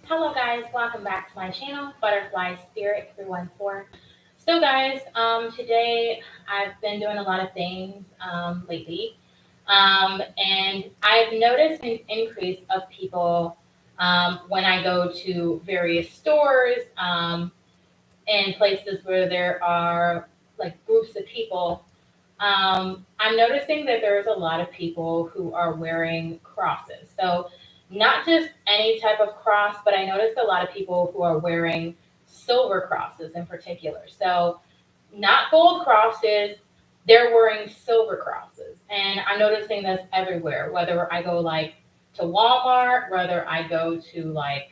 Hello guys, welcome back to my channel, Butterfly Spirit 314. So guys, today I've been doing a lot of things lately, and I've noticed an increase of people when I go to various stores and places where there are like groups of people. I'm noticing that there's a lot of people who are wearing crosses. So, not just any type of cross, but I noticed a lot of people who are wearing silver crosses in particular. So, not gold crosses, they're wearing silver crosses. And I'm noticing this everywhere, whether I go like to Walmart, whether I go to like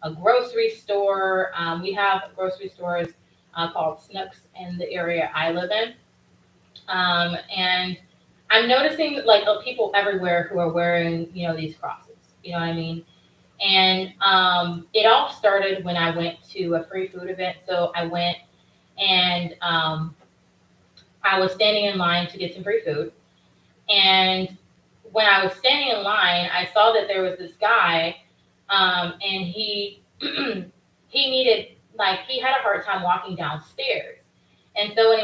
a grocery store. We have grocery stores called Snooks in the area I live in. And I'm noticing like people everywhere who are wearing, these crosses. You know what I mean? And it all started when I went to a free food event. So I went and I was standing in line to get some free food. And when I was standing in line, I saw that there was this guy, and he he needed like he had a hard time walking downstairs. And so when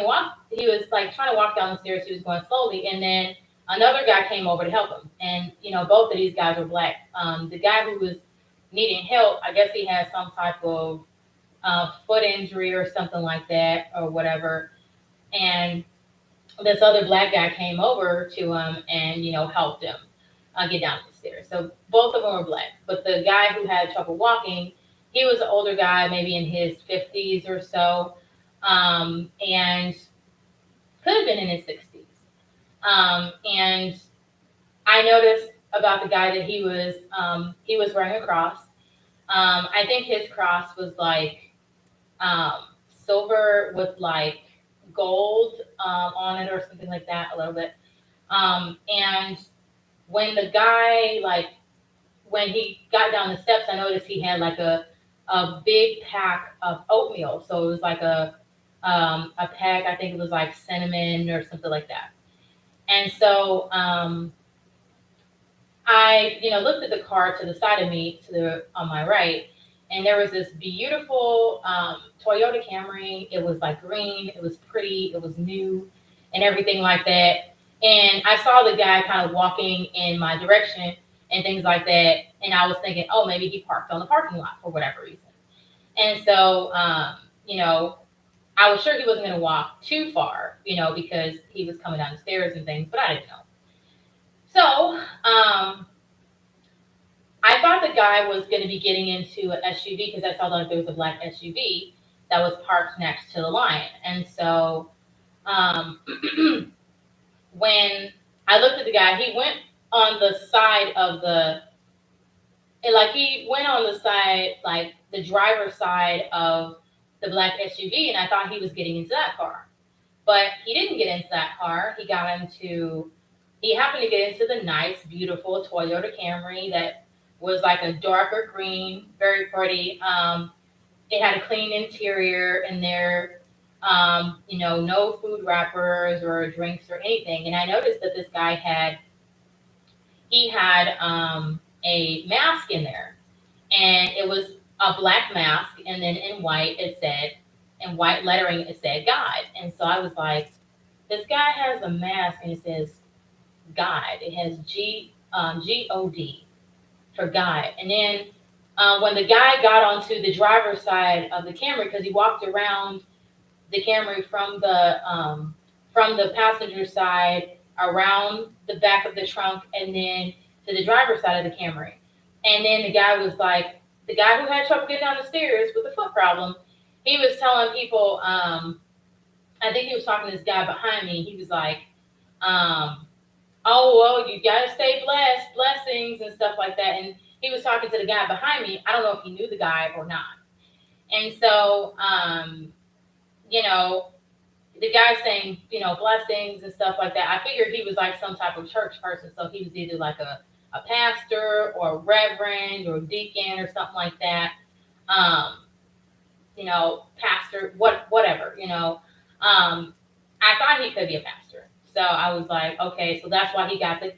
he was like trying to walk down the stairs. He was going slowly, and then another guy came over to help him. And both of these guys were black. The guy who was needing help, I guess he had some type of foot injury or something like that, or whatever. And this other black guy came over to him and helped him get down the stairs. So both of them were black, but the guy who had trouble walking, he was an older guy, maybe in his 50s or so, and could have been in his 60s. And I noticed about the guy that he was wearing a cross. I think his cross was like um, silver with like gold on it or something like that, a little bit. And when the guy like when he got down the steps, I noticed he had like a big pack of oatmeal. So it was like a pack. I think it was like cinnamon or something like that. And so I looked at the car to the side of me, to the on my right, and there was this beautiful Toyota Camry. It was like green. It was pretty. It was new, and everything like that. And I saw the guy kind of walking in my direction and things like that. And I was thinking, oh, maybe he parked on the parking lot for whatever reason. And so, you know, I was sure he wasn't going to walk too far, because he was coming down the stairs and things, but I didn't know. So, I thought the guy was going to be getting into an SUV because I saw that there was a black SUV that was parked next to the line. And so, um, when I looked at the guy, he went on the side of the, like he went on the side, like the driver's side of the black SUV, and I thought he was getting into that car. But he didn't get into that car. He happened to get into the nice, beautiful Toyota Camry that was like a darker green, very pretty. It had a clean interior in there. No food wrappers or drinks or anything. And I noticed that this guy had a mask in there, and it was a black mask, and then in white lettering it said God. And so I was like, this guy has a mask and it says God. It has God for God. And then when the guy got onto the driver's side of the Camry, because he walked around the Camry from the passenger side around the back of the trunk and then to the driver's side of the Camry. And then the guy who had trouble getting down the stairs with the foot problem, he was telling people, I think he was talking to this guy behind me. He was like, um, oh, well, you got to stay blessed, blessings and stuff like that. And he was talking to the guy behind me. I don't know if he knew the guy or not. And so, you know, the guy saying, blessings and stuff like that. I figured he was like some type of church person. So he was either like a pastor or a reverend or deacon or something like that. Um, Pastor, whatever. I thought he could be a pastor. So I was like, okay, so that's why he got the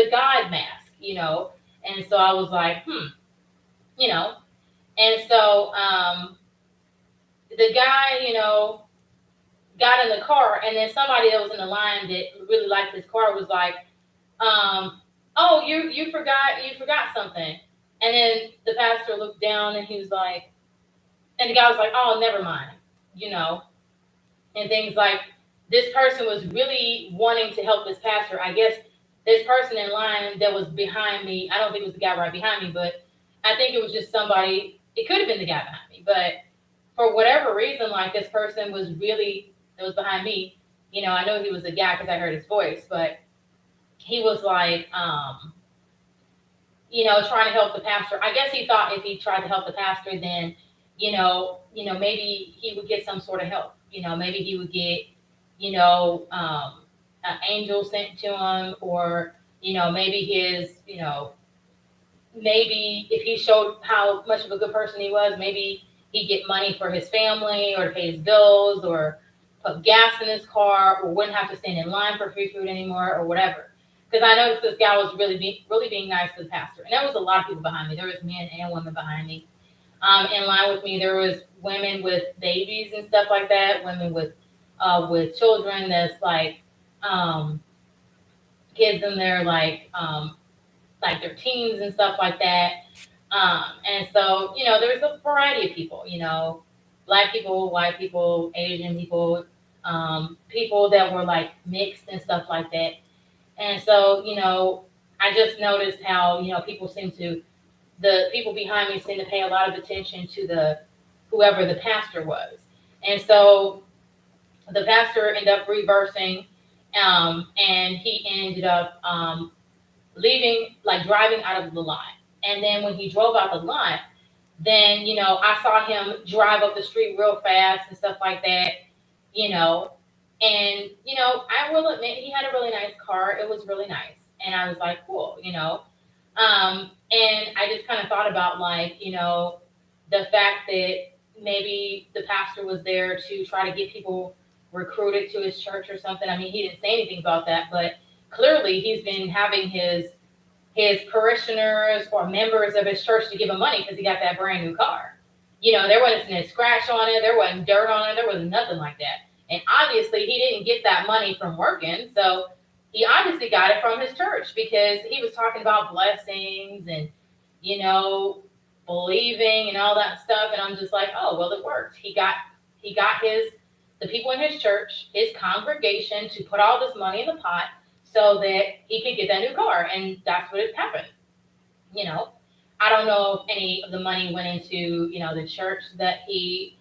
God mask. And so I was like, you know, And so the guy, got in the car, and then somebody that was in the line that really liked his car was like, "Oh, you forgot something." And then the pastor looked down, and he was like, and the guy was like, "Oh, never mind," you know, and things like this person was really wanting to help this pastor. I guess this person in line that was behind me, I don't think it was the guy right behind me, but I think it was just somebody, it could have been the guy behind me, but for whatever reason, like this person was really, that was behind me, I know he was a guy because I heard his voice, but he was like, trying to help the pastor. I guess he thought if he tried to help the pastor, then, maybe he would get some sort of help. Maybe he would get, an angel sent to him, or, maybe maybe if he showed how much of a good person he was, maybe he'd get money for his family or to pay his bills or put gas in his car or wouldn't have to stand in line for free food anymore or whatever. Because I noticed this guy was really being nice to the pastor. And there was a lot of people behind me. There was men and women behind me. In line with me, there was women with babies and stuff like that, women with children that's um, kids in their like their teens and stuff like that. And so, there's a variety of people, black people, white people, Asian people, people that were like mixed and stuff like that. And so, I just noticed how, the people behind me seem to pay a lot of attention to whoever the pastor was. And so the pastor ended up reversing, and he ended up leaving, like driving out of the lot. And then when he drove out the lot, then, I saw him drive up the street real fast and stuff like that, you know. And, I will admit he had a really nice car. It was really nice. And I was like, cool, And I just kind of thought about, like, the fact that maybe the pastor was there to try to get people recruited to his church or something. I mean, he didn't say anything about that, but clearly he's been having his parishioners or members of his church to give him money because he got that brand new car. There wasn't a scratch on it, there wasn't dirt on it, there was nothing like that. And obviously he didn't get that money from working, so he obviously got it from his church because he was talking about blessings and you know believing and all that stuff. And I'm just like, oh well, it worked. He got the people in his church, his congregation, to put all this money in the pot so that he could get that new car, and that's what happened. You know, I don't know if any of the money went into the church that he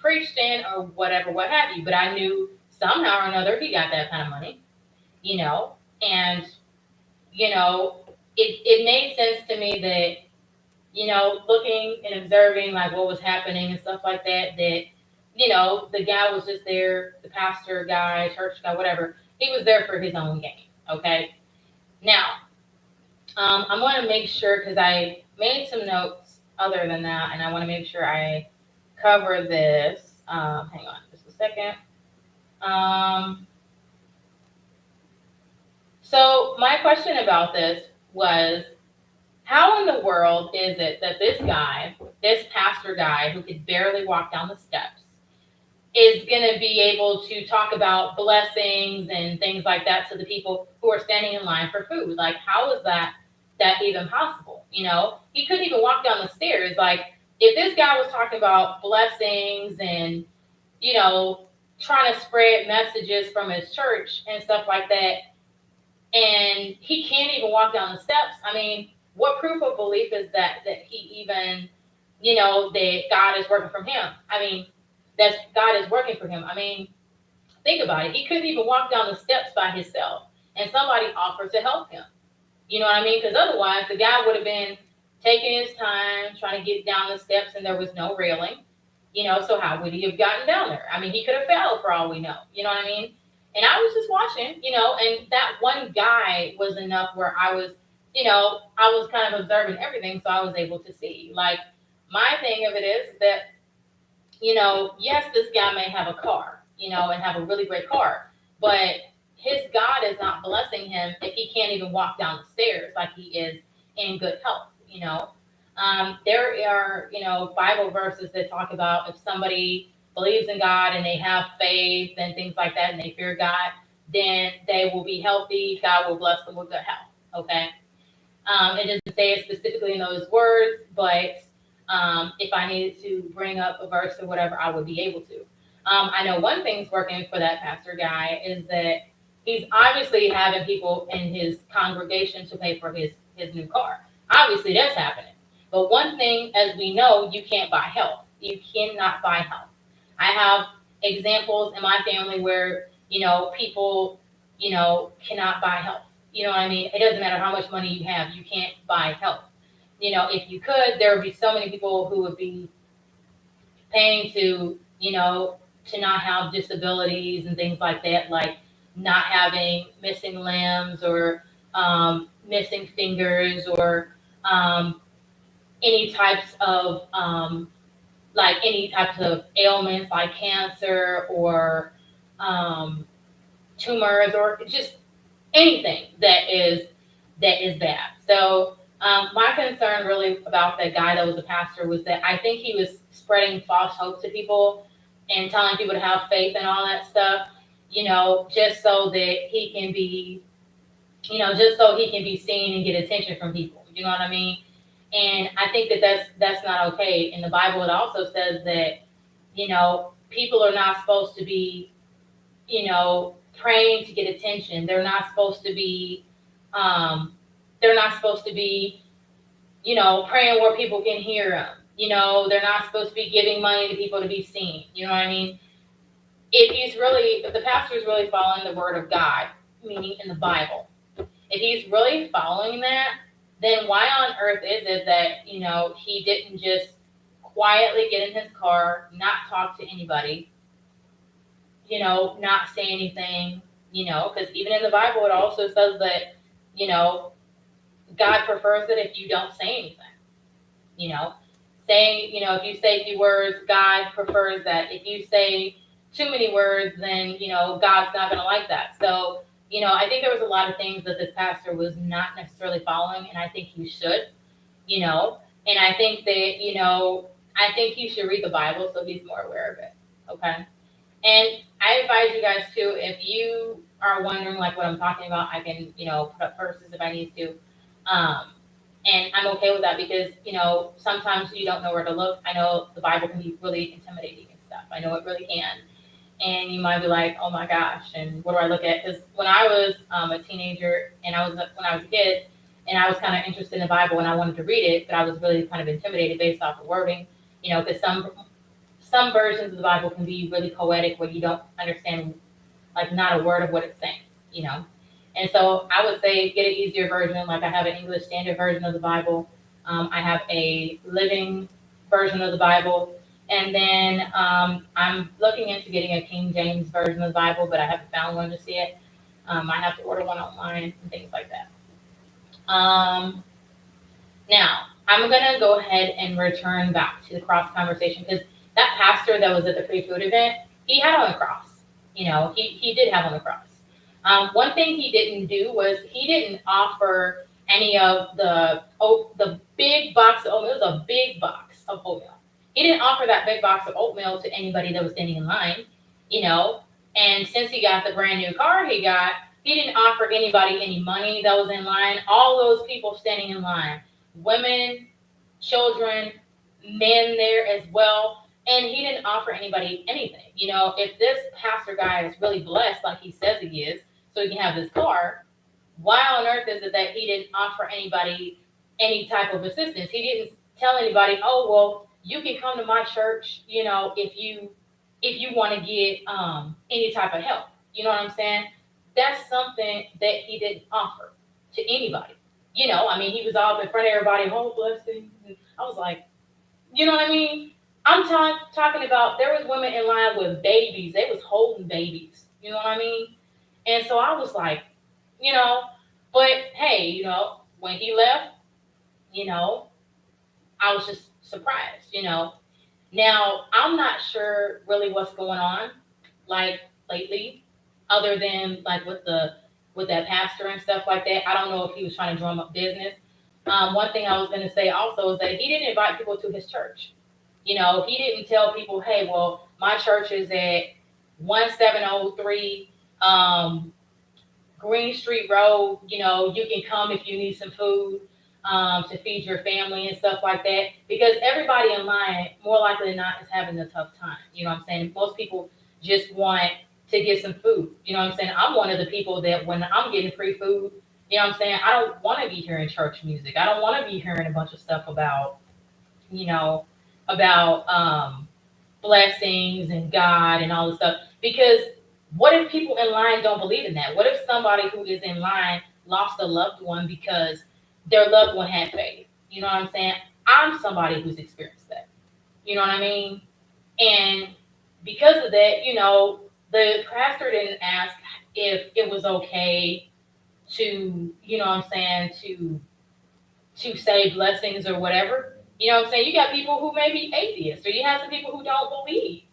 preached in or whatever, what have you, but I knew somehow or another he got that kind of money. And it made sense to me that looking and observing like what was happening and stuff like that, the guy was just there, the pastor guy, church guy, whatever. He was there for his own gain. Okay. Now, I want to make sure because I made some notes other than that, and I want to make sure I cover this. Hang on just a second. Um, so my question about this was, how in the world is it that this guy, this pastor guy who could barely walk down the steps, is going to be able to talk about blessings and things like that to the people who are standing in line for food? Like, how is that even possible? He couldn't even walk down the stairs. Like, if this guy was talking about blessings and you know trying to spread messages from his church and stuff like that, and he can't even walk down the steps. I mean, what proof of belief is that he even, that God is working from him? I mean, that God is working for him. I mean, think about it. He couldn't even walk down the steps by himself, and somebody offered to help him. You know what I mean? Because otherwise, the guy would have been taking his time trying to get down the steps, and there was no railing. So how would he have gotten down there? I mean, he could have fell for all we know. You know what I mean? And I was just watching, and that one guy was enough where I was kind of observing everything, so I was able to see. Like, my thing of it is that, yes, this guy may have a car, and have a really great car, but his God is not blessing him if he can't even walk down the stairs like he is in good health. There are, Bible verses that talk about if somebody believes in God and they have faith and things like that and they fear God, then they will be healthy. God will bless them with good health. Okay. It doesn't say it specifically in those words, but if I needed to bring up a verse or whatever, I would be able to. I know one thing's working for that pastor guy is that he's obviously having people in his congregation to pay for his new car. Obviously, that's happening. But one thing, as we know, you can't buy health. You cannot buy health. I have examples in my family where people cannot buy health. You know what I mean? It doesn't matter how much money you have, you can't buy health. If you could, there would be so many people who would be paying to not have disabilities and things like that, like not having missing limbs or missing fingers or any types of any types of ailments like cancer or tumors or just anything that is bad. So my concern really about that guy that was a pastor was that I think he was spreading false hope to people and telling people to have faith and all that stuff, just so that he can be, just so he can be seen and get attention from people. You know what I mean? And I think that that's not okay. In the Bible, it also says that people are not supposed to be praying to get attention. They're not supposed to be um, they're not supposed to be, praying where people can hear them. They're not supposed to be giving money to people to be seen. You know what I mean? If the pastor is really following the word of God, meaning in the Bible, if he's really following that, then why on earth is it that, he didn't just quietly get in his car, not talk to anybody, not say anything, because even in the Bible, it also says that, God prefers it if you don't say anything, you know, if you say a few words, God prefers that. If you say too many words, then, God's not going to like that. So, I think there was a lot of things that this pastor was not necessarily following, and I think he should, and I think that, I think he should read the Bible so he's more aware of it. Okay. And I advise you guys too, if you are wondering like what I'm talking about, I can, put up verses if I need to. Um, and I'm okay with that because, sometimes you don't know where to look. I know the Bible can be really intimidating and stuff. I know it really can. And you might be like, oh my gosh, and what do I look at? Because when I was a teenager and when I was a kid and I was kind of interested in the Bible and I wanted to read it, but I was really kind of intimidated based off the wording, because some versions of the Bible can be really poetic where you don't understand like not a word of what it's saying. And so I would say get an easier version. Like I have an English Standard Version of the Bible. I have a Living version of the Bible. And then I'm looking into getting a King James Version of the Bible, but I haven't found one just yet. I have to order one online and things like that. Now, I'm going to go ahead and return back to the cross conversation because that pastor that was at the free food event, he had on a cross. He did have on a cross. One thing he didn't do was he didn't offer any of the big box of oatmeal. It was a big box of oatmeal. He didn't offer that big box of oatmeal to anybody that was standing in line, And since he got the brand new car he didn't offer anybody any money that was in line. All those people standing in line, women, children, men there as well. And he didn't offer anybody anything. If this pastor guy is really blessed like he says he is, so he can have this car, why on earth is it that he didn't offer anybody any type of assistance? He didn't tell anybody, oh, well, you can come to my church, if you want to get any type of help. You know what I'm saying? That's something that he didn't offer to anybody. He was all in front of everybody, oh, blessing. I was like, you know what I mean? I'm talking about there was women in line with babies. They was holding babies. You know what I mean? And so I was like, but hey, when he left, I was just surprised. Now, I'm not sure really what's going on, like lately, other than like with that pastor and stuff like that. I don't know if he was trying to drum up business, One thing I was going to say also is that he didn't invite people to his church. He didn't tell people, hey, well, my church is at 1703 Green Street Road. You can come if you need some food to feed your family and stuff like that. Because everybody in line, more likely than not, is having a tough time. You know what I'm saying? Most people just want to get some food. You know what I'm saying? I'm one of the people that when I'm getting free food, you know what I'm saying? I don't want to be hearing church music. I don't want to be hearing a bunch of stuff you know, about blessings and God and all this stuff. Because what if people in line don't believe in that? What if somebody who is in line lost a loved one because their loved one had faith? You know what I'm saying? I'm somebody who's experienced that. You know what I mean? And because of that, the pastor didn't ask if it was okay to, what I'm saying, to say blessings or whatever. You know what I'm saying? You got people who may be atheists, or you have some people who don't believe.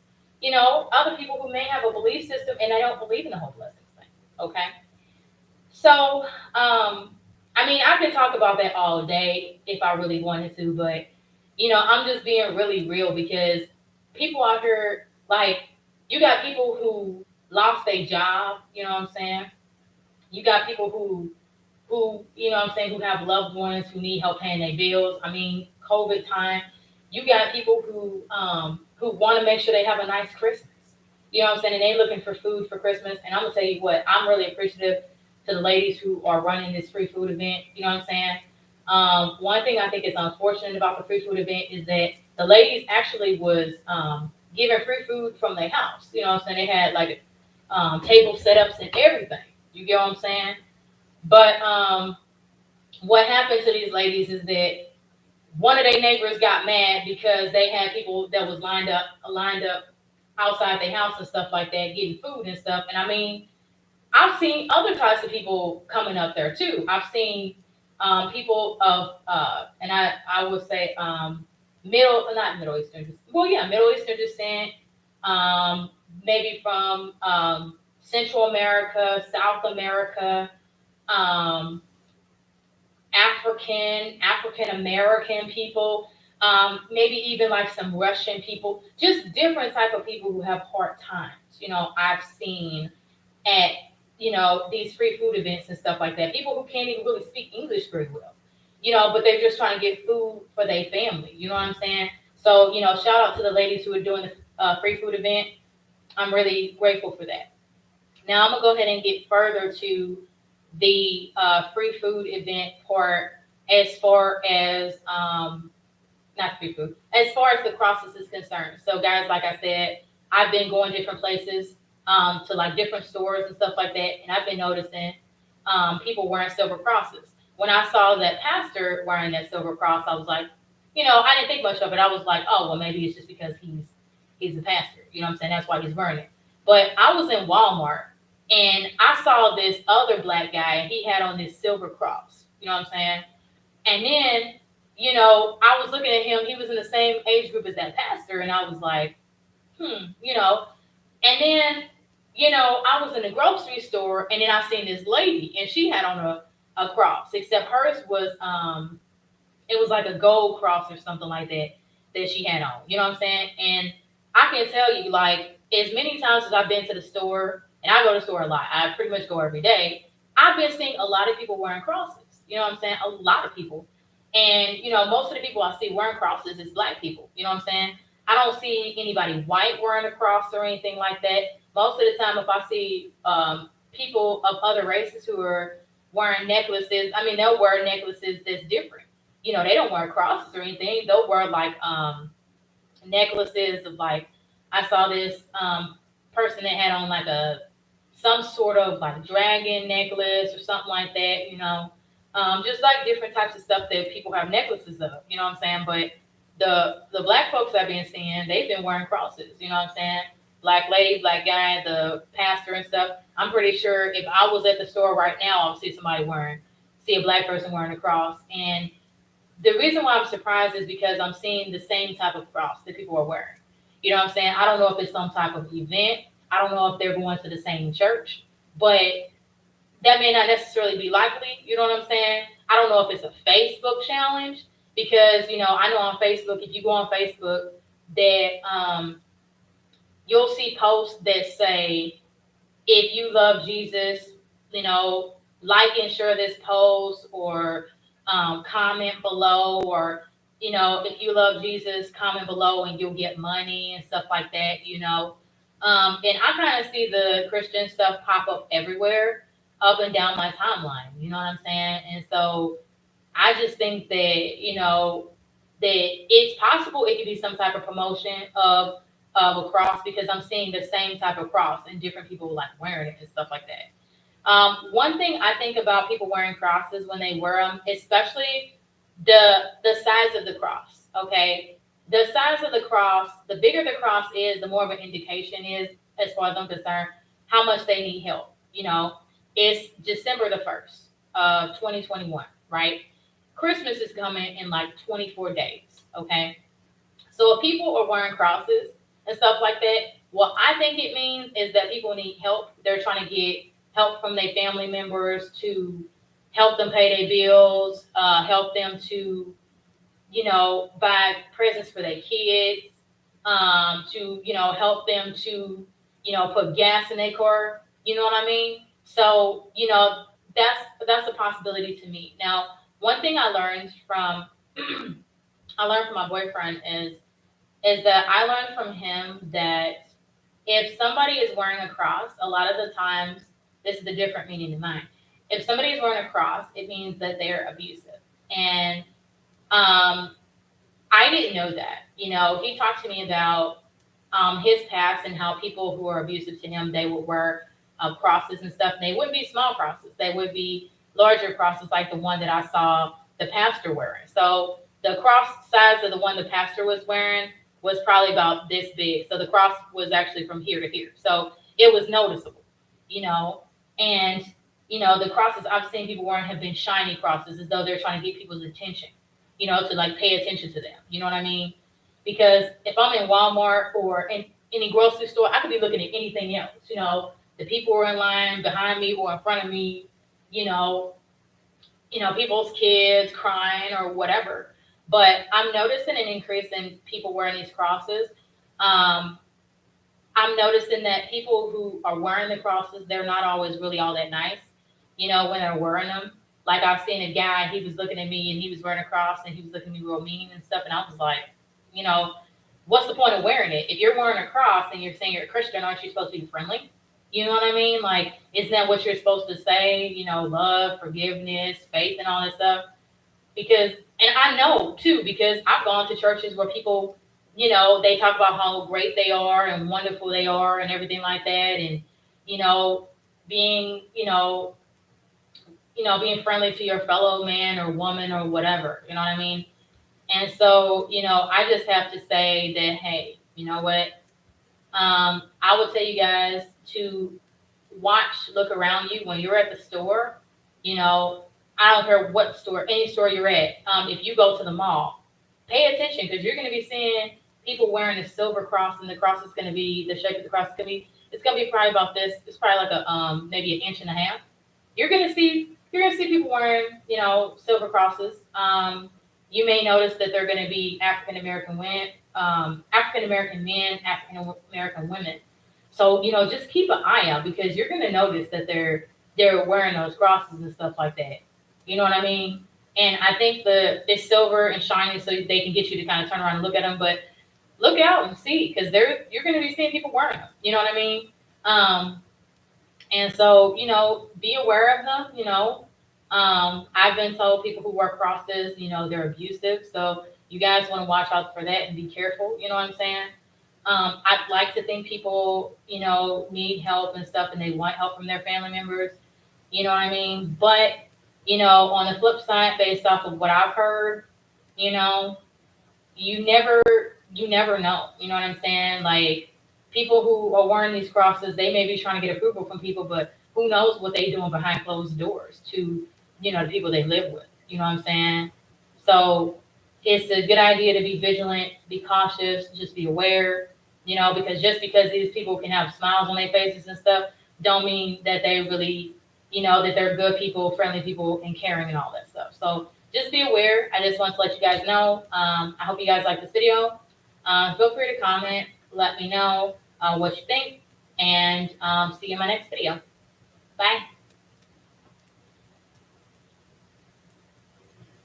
Other people who may have a belief system and they don't believe in the whole blessings thing. Okay. So, I mean, I could talk about that all day if I really wanted to, but I'm just being really real because people out here, like, you got people who lost their job. You know what I'm saying? You got people who, what I'm saying, who have loved ones who need help paying their bills. I mean, COVID time, you got people who want to make sure they have a nice Christmas. You know what I'm saying? And they looking for food for Christmas. And I'm gonna tell you what, I'm really appreciative to the ladies who are running this free food event. You know what I'm saying? One thing I think is unfortunate about the free food event is that the ladies actually was giving free food from their house. You know what I'm saying? They had like table setups and everything. You get what I'm saying? But what happened to these ladies is that one of their neighbors got mad because they had people that was lined up outside their house and stuff like that, getting food and stuff. And I mean, I've seen other types of people coming up there too. I've seen people of, and I would say not Middle Eastern, well, yeah, Middle Eastern descent, maybe from Central America, South America, um, African American people, maybe even like some Russian people, just different type of people who have hard times. I've seen at these free food events and stuff like that. People who can't even really speak English very well, but they're just trying to get food for their family. You know what I'm saying? So shout out to the ladies who are doing the free food event. I'm really grateful for that. Now I'm gonna go ahead and get further to the free food event part as far as not free food, as far as the crosses is concerned. So guys, like I said, I've been going different places to like different stores and stuff like that, and I've been noticing people wearing silver crosses. When I saw that pastor wearing that silver cross, I was like, I didn't think much of it. I was like, oh well, maybe it's just because he's a pastor. You know what I'm saying? That's why he's wearing it. But I was in Walmart and I saw this other black guy and he had on this silver cross. You know what I'm saying? And then, I was looking at him, he was in the same age group as that pastor, and I was like, and then, I was in the grocery store and then I seen this lady and she had on a cross, except hers was it was like a gold cross or something like that she had on. You know what I'm saying? And I can tell you, like, as many times as I've been to the store, and I go to the store a lot, I pretty much go every day, I've been seeing a lot of people wearing crosses. You know what I'm saying? A lot of people. And, most of the people I see wearing crosses is black people. You know what I'm saying? I don't see anybody white wearing a cross or anything like that. Most of the time, if I see people of other races who are wearing necklaces, I mean, they'll wear necklaces that's different. They don't wear crosses or anything. They'll wear like necklaces of like, I saw this person that had on like some sort of like dragon necklace or something like that, just like different types of stuff that people have necklaces of, you know what I'm saying? But the black folks I've been seeing, they've been wearing crosses, you know what I'm saying? Black lady, black guy, the pastor and stuff. I'm pretty sure if I was at the store right now, I would see a black person wearing a cross. And the reason why I'm surprised is because I'm seeing the same type of cross that people are wearing. You know what I'm saying? I don't know if it's some type of event. I don't know if they're going to the same church, but that may not necessarily be likely. You know what I'm saying? I don't know if it's a Facebook challenge because, I know on Facebook, if you go on Facebook, that you'll see posts that say, if you love Jesus, like and share this post or comment below, or if you love Jesus, comment below and you'll get money and stuff like that. And I kind of see the Christian stuff pop up everywhere, up and down my timeline. You know what I'm saying? And so I just think that that it's possible it could be some type of promotion of a cross, because I'm seeing the same type of cross and different people like wearing it and stuff like that. One thing I think about people wearing crosses when they wear them, especially the size of the cross. Okay, the size of the cross, the bigger the cross is, the more of an indication is, as far as I'm concerned, how much they need help. It's December the 1st, 2021, right? Christmas is coming in like 24 days. Okay, so if people are wearing crosses and stuff like that, what I think it means is that people need help. They're trying to get help from their family members to help them pay their bills, help them to, buy presents for their kids, to, help them to, put gas in their car. You know what I mean? So, that's a possibility to me. Now, one thing I learned from my boyfriend is that I learned from him that if somebody is wearing a cross, a lot of the times, this is a different meaning than mine. If somebody is wearing a cross, it means that they're abusive. And I didn't know that. He talked to me about his past and how people who are abusive to him, they would wear crosses and stuff. And they wouldn't be small crosses. They would be larger crosses like the one that I saw the pastor wearing. So the cross size of the one the pastor was wearing was probably about this big. So the cross was actually from here to here. So it was noticeable, and, the crosses I've seen people wearing have been shiny crosses, as though they're trying to get people's attention, to like pay attention to them. You know what I mean? Because if I'm in Walmart or in any grocery store, I could be looking at anything else. The people are in line behind me or in front of me, people's kids crying or whatever. But I'm noticing an increase in people wearing these crosses. I'm noticing that people who are wearing the crosses, they're not always really all that nice, when they're wearing them. Like I've seen a guy, he was looking at me and he was wearing a cross and he was looking at me real mean and stuff. And I was like, what's the point of wearing it? If you're wearing a cross and you're saying you're a Christian, aren't you supposed to be friendly? You know what I mean? Like, isn't that what you're supposed to say? Love, forgiveness, faith, and all that stuff. Because, and I know too, because I've gone to churches where people, they talk about how great they are and wonderful they are and everything like that. And, being, being friendly to your fellow man or woman or whatever, you know what I mean? And so, I just have to say that, hey, you know what? I would tell you guys to look around you when you're at the store. I don't care what store, any store you're at. If you go to the mall, pay attention, because you're going to be seeing people wearing a silver cross, and the cross is going to be, the shape of the cross is going to be, it's going to be probably about this. It's probably like a maybe an inch and a half. You're going to see people wearing, silver crosses. You may notice that they're going to be African American men, African American women. So, just keep an eye out, because you're going to notice that they're wearing those crosses and stuff like that. You know what I mean? And I think it's silver and shiny, so they can get you to kind of turn around and look at them. But look out and see, because you're going to be seeing people wearing them. You know what I mean? And so, be aware of them. I've been told people who wear crosses, they're abusive. So you guys want to watch out for that and be careful. You know what I'm saying? I'd like to think people, need help and stuff, and they want help from their family members. You know what I mean? But, on the flip side, based off of what I've heard, you never know. You know what I'm saying? Like, people who are wearing these crosses, they may be trying to get approval from people, but who knows what they're doing behind closed doors to, the people they live with. You know what I'm saying? So it's a good idea to be vigilant, be cautious, just be aware, because just because these people can have smiles on their faces and stuff, don't mean that they really, that they're good people, friendly people, and caring and all that stuff. So just be aware. I just want to let you guys know. I hope you guys like this video. Feel free to comment. Let me know what you think. And see you in my next video. Bye.